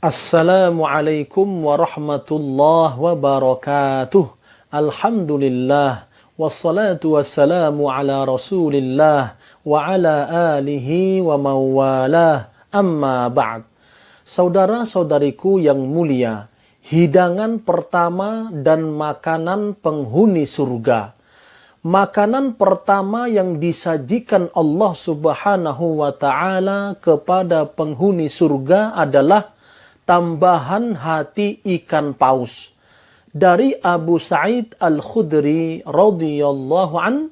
Assalamualaikum warahmatullahi wabarakatuh. Alhamdulillah. Wassalatu wassalamu ala rasulillah wa ala alihi wa mawalah. Amma ba'd. Saudara-saudariku yang mulia, hidangan pertama dan makanan penghuni surga. Makanan pertama yang disajikan Allah Subhanahu wa ta'ala kepada penghuni surga adalah tambahan hati ikan paus. Dari Abu Sa'id Al-Khudri radhiyallahu an,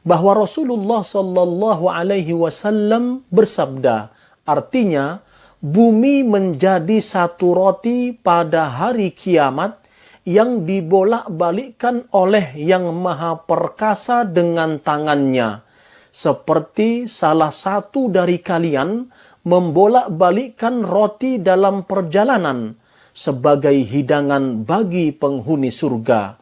bahwa Rasulullah sallallahu alaihi wasallam bersabda, artinya bumi menjadi satu roti pada hari kiamat yang dibolak-balikkan oleh Yang Maha Perkasa dengan tangannya, seperti salah satu dari kalian membolak-balikkan roti dalam perjalanan sebagai hidangan bagi penghuni surga.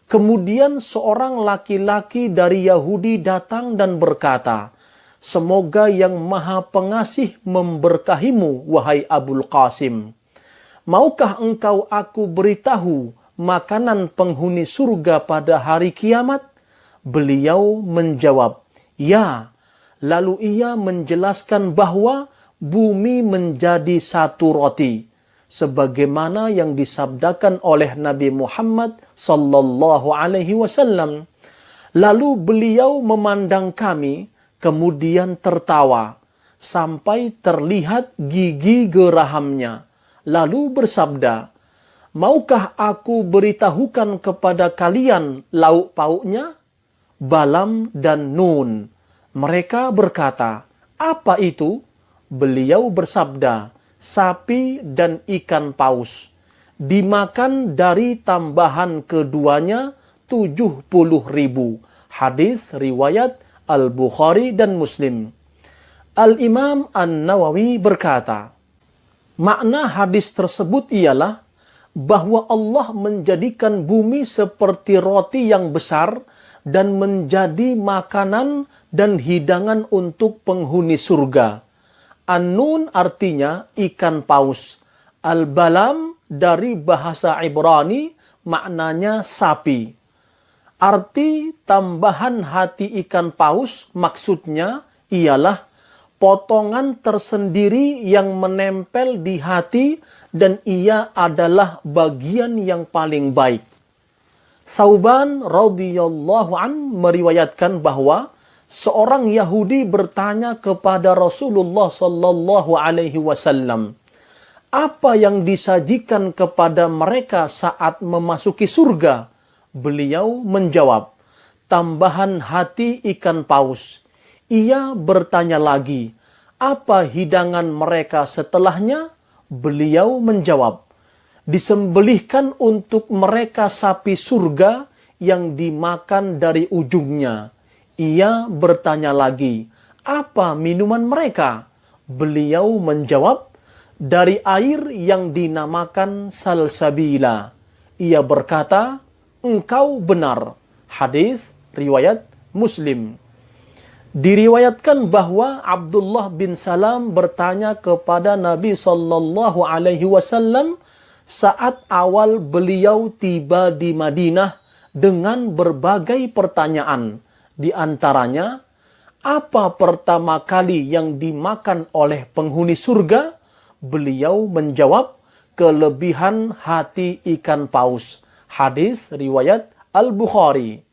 Kemudian seorang laki-laki dari Yahudi datang dan berkata, "Semoga Yang Maha Pengasih memberkahimu, wahai Abul Qasim. Maukah engkau aku beritahu makanan penghuni surga pada hari kiamat?" Beliau menjawab, "Ya." Lalu ia menjelaskan bahwa bumi menjadi satu roti, sebagaimana yang disabdakan oleh Nabi Muhammad sallallahu alaihi wasallam. Lalu beliau memandang kami, kemudian tertawa sampai terlihat gigi gerahamnya. Lalu bersabda, "Maukah aku beritahukan kepada kalian lauk pauknya?" Balam dan nun. Mereka berkata, "Apa itu?" Beliau bersabda, "Sapi dan ikan paus. Dimakan dari tambahan keduanya 70.000. Hadis riwayat Al-Bukhari dan Muslim. Al-Imam An-Nawawi berkata, makna hadis tersebut ialah bahwa Allah menjadikan bumi seperti roti yang besar dan menjadi makanan dan hidangan untuk penghuni surga. An-Nun artinya ikan paus. Al-Balam dari bahasa Ibrani maknanya sapi. Arti tambahan hati ikan paus maksudnya ialah potongan tersendiri yang menempel di hati dan ia adalah bagian yang paling baik. Thauban radhiyallahu an meriwayatkan bahwa seorang Yahudi bertanya kepada Rasulullah sallallahu alaihi wasallam, "Apa yang disajikan kepada mereka saat memasuki surga?" Beliau menjawab, "Tambahan hati ikan paus." Ia bertanya lagi, "Apa hidangan mereka setelahnya?" Beliau menjawab, "Disembelihkan untuk mereka sapi surga yang dimakan dari ujungnya." Ia bertanya lagi, "Apa minuman mereka?" Beliau menjawab, "Dari air yang dinamakan salsabila." Ia berkata, "Engkau benar." Hadis riwayat Muslim. Diriwayatkan bahwa Abdullah bin Salam bertanya kepada Nabi sallallahu alaihi wasallam saat awal beliau tiba di Madinah dengan berbagai pertanyaan. Di antaranya, apa pertama kali yang dimakan oleh penghuni surga? Beliau menjawab, kelebihan hati ikan paus. Hadis riwayat Al-Bukhari.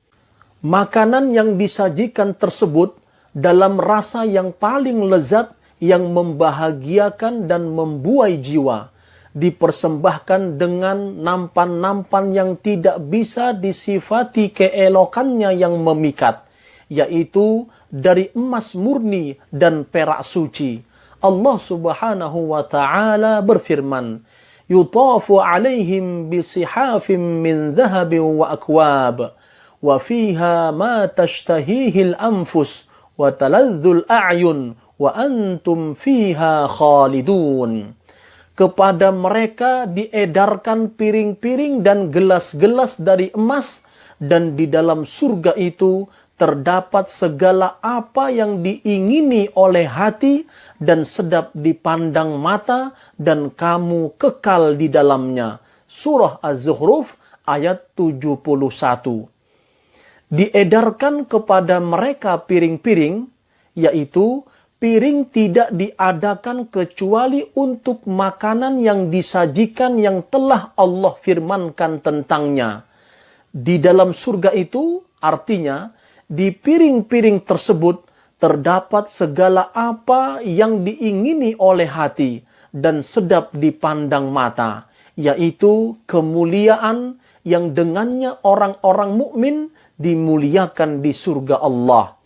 Makanan yang disajikan tersebut dalam rasa yang paling lezat yang membahagiakan dan membuai jiwa, dipersembahkan dengan nampan-nampan yang tidak bisa disifati keelokannya yang memikat, yaitu dari emas murni dan perak suci. Allah Subhanahu wa ta'ala berfirman, "Yutafu alaihim bisihafim min dhahabin wa akwab, wa fiha ma tashtahihil anfus, wa taladzul a'yun, wa antum fiha khalidun." Kepada mereka diedarkan piring-piring dan gelas-gelas dari emas, dan di dalam surga itu terdapat segala apa yang diingini oleh hati dan sedap dipandang mata dan kamu kekal di dalamnya. Surah Az-Zukhruf ayat 71. Diedarkan kepada mereka piring-piring, yaitu piring tidak diadakan kecuali untuk makanan yang disajikan yang telah Allah firmankan tentangnya. Di dalam surga itu, artinya, di piring-piring tersebut terdapat segala apa yang diingini oleh hati dan sedap dipandang mata, yaitu kemuliaan yang dengannya orang-orang mukmin dimuliakan di surga Allah.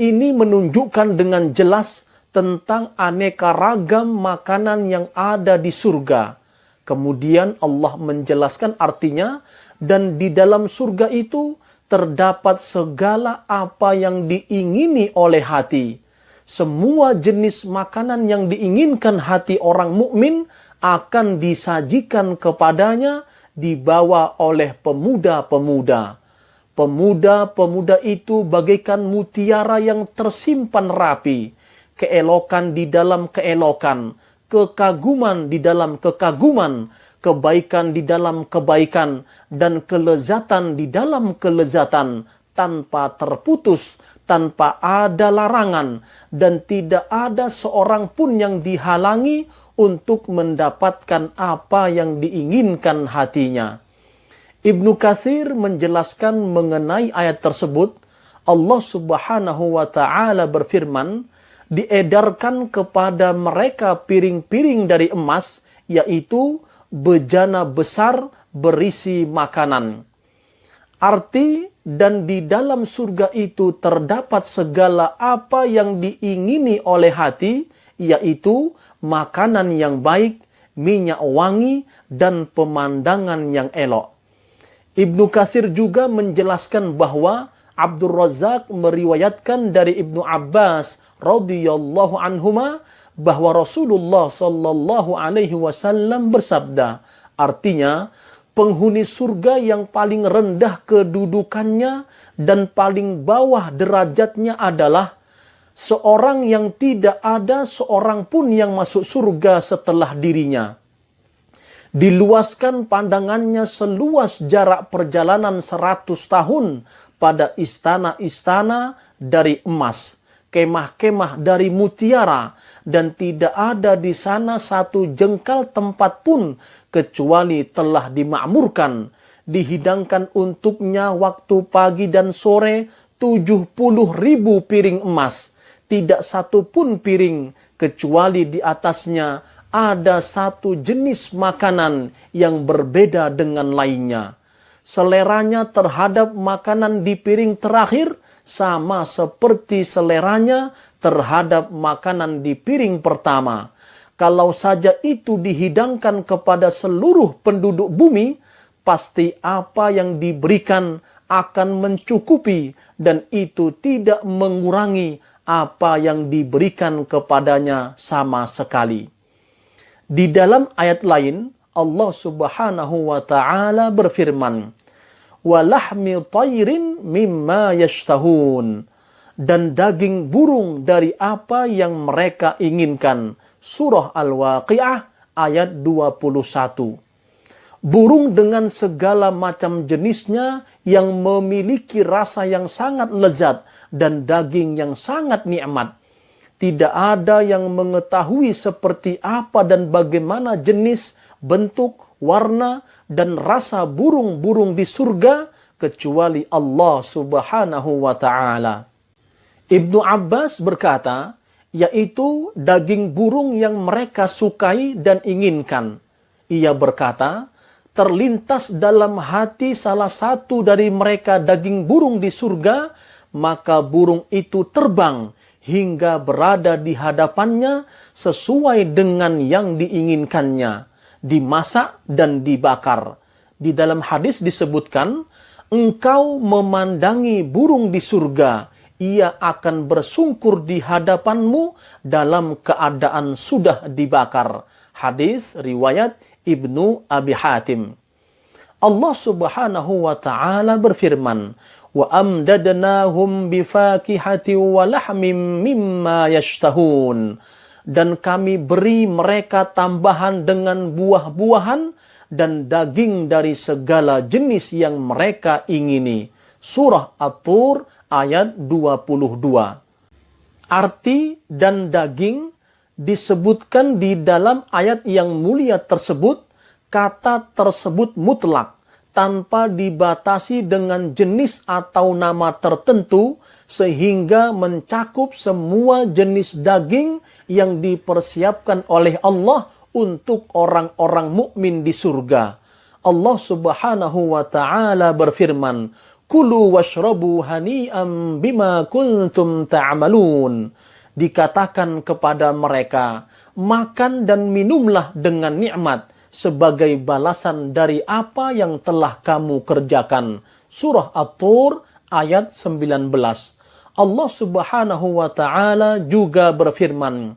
Ini menunjukkan dengan jelas tentang aneka ragam makanan yang ada di surga. Kemudian Allah menjelaskan artinya, dan di dalam surga itu terdapat segala apa yang diingini oleh hati. Semua jenis makanan yang diinginkan hati orang mukmin akan disajikan kepadanya, dibawa oleh pemuda-pemuda. Pemuda-pemuda itu bagaikan mutiara yang tersimpan rapi, keelokan di dalam keelokan, kekaguman di dalam kekaguman, kebaikan di dalam kebaikan, dan kelezatan di dalam kelezatan, tanpa terputus, tanpa ada larangan, dan tidak ada seorang pun yang dihalangi untuk mendapatkan apa yang diinginkan hatinya. Ibnu Katsir menjelaskan mengenai ayat tersebut. Allah Subhanahu wa Ta'ala berfirman, diedarkan kepada mereka piring-piring dari emas, yaitu bejana besar berisi makanan. Arti, dan di dalam surga itu terdapat segala apa yang diingini oleh hati, yaitu makanan yang baik, minyak wangi, dan pemandangan yang elok. Ibnu Katsir juga menjelaskan bahwa Abdul Razak meriwayatkan dari Ibnu Abbas radhiyallahu anhuma bahwa Rasulullah sallallahu alaihi wasallam bersabda, artinya penghuni surga yang paling rendah kedudukannya dan paling bawah derajatnya adalah seorang yang tidak ada seorang pun yang masuk surga setelah dirinya. Diluaskan pandangannya seluas jarak perjalanan 100 tahun pada istana-istana dari emas, kemah-kemah dari mutiara, dan tidak ada di sana satu jengkal tempat pun kecuali telah dimakmurkan. Dihidangkan untuknya waktu pagi dan sore 70.000 piring emas. Tidak satu pun piring kecuali di atasnya ada satu jenis makanan yang berbeda dengan lainnya. Seleranya terhadap makanan di piring terakhir sama seperti seleranya terhadap makanan di piring pertama. Kalau saja itu dihidangkan kepada seluruh penduduk bumi, pasti apa yang diberikan akan mencukupi dan itu tidak mengurangi apa yang diberikan kepadanya sama sekali. Di dalam ayat lain, Allah Subhanahu wa Ta'ala berfirman, "Walahmi tayrin mimma yashtahun," dan daging burung dari apa yang mereka inginkan. Surah Al-Waqi'ah ayat 21. Burung dengan segala macam jenisnya yang memiliki rasa yang sangat lezat dan daging yang sangat nikmat. Tidak ada yang mengetahui seperti apa dan bagaimana jenis, bentuk, warna, dan rasa burung-burung di surga kecuali Allah Subhanahu wa Ta'ala. Ibnu Abbas berkata, yaitu daging burung yang mereka sukai dan inginkan. Ia berkata, terlintas dalam hati salah satu dari mereka daging burung di surga, maka burung itu terbang hingga berada di hadapannya sesuai dengan yang diinginkannya, dimasak dan dibakar. Di dalam hadis disebutkan, engkau memandangi burung di surga, ia akan bersungkur di hadapanmu dalam keadaan sudah dibakar. Hadis riwayat Ibnu Abi Hatim. Allah Subhanahu wa Ta'ala berfirman, wa amdadnahum bifakihati wa lahmim mimma yashtahun. Dan kami beri mereka tambahan dengan buah-buahan dan daging dari segala jenis yang mereka ingini. Surah At-Tur ayat 22. Arti dan daging disebutkan di dalam ayat yang mulia tersebut. Kata tersebut mutlak, tanpa dibatasi dengan jenis atau nama tertentu, sehingga mencakup semua jenis daging yang dipersiapkan oleh Allah untuk orang-orang mukmin di surga. Allah Subhanahu wa taala berfirman, "Kulu washrabu hani'an bima kuntum ta'malun." Dikatakan kepada mereka, makan dan minumlah dengan nikmat sebagai balasan dari apa yang telah kamu kerjakan. Surah At-Tur ayat 19. Allah Subhanahu wa taala juga berfirman,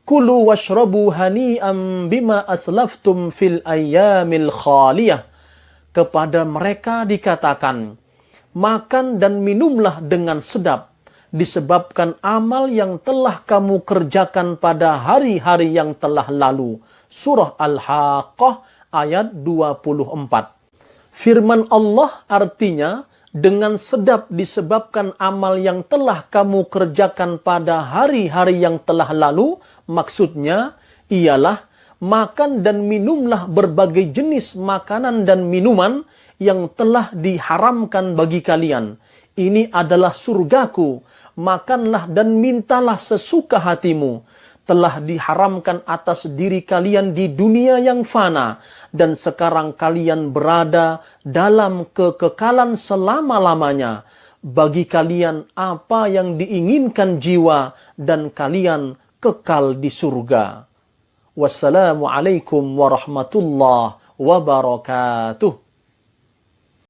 "Kulu washrabu hani'an bima aslaftum fil ayyamil khaliyah." Kepada mereka dikatakan, makan dan minumlah dengan sedap disebabkan amal yang telah kamu kerjakan pada hari-hari yang telah lalu. Surah Al-Haqqah ayat 24. Firman Allah artinya, dengan sedap disebabkan amal yang telah kamu kerjakan pada hari-hari yang telah lalu, maksudnya ialah makan dan minumlah berbagai jenis makanan dan minuman yang telah diharamkan bagi kalian. Ini adalah surgaku, makanlah dan mintalah sesuka hatimu. Telah diharamkan atas diri kalian di dunia yang fana, dan sekarang kalian berada dalam kekekalan selama-lamanya. Bagi kalian apa yang diinginkan jiwa, dan kalian kekal di surga. Wassalamualaikum warahmatullahi wabarakatuh.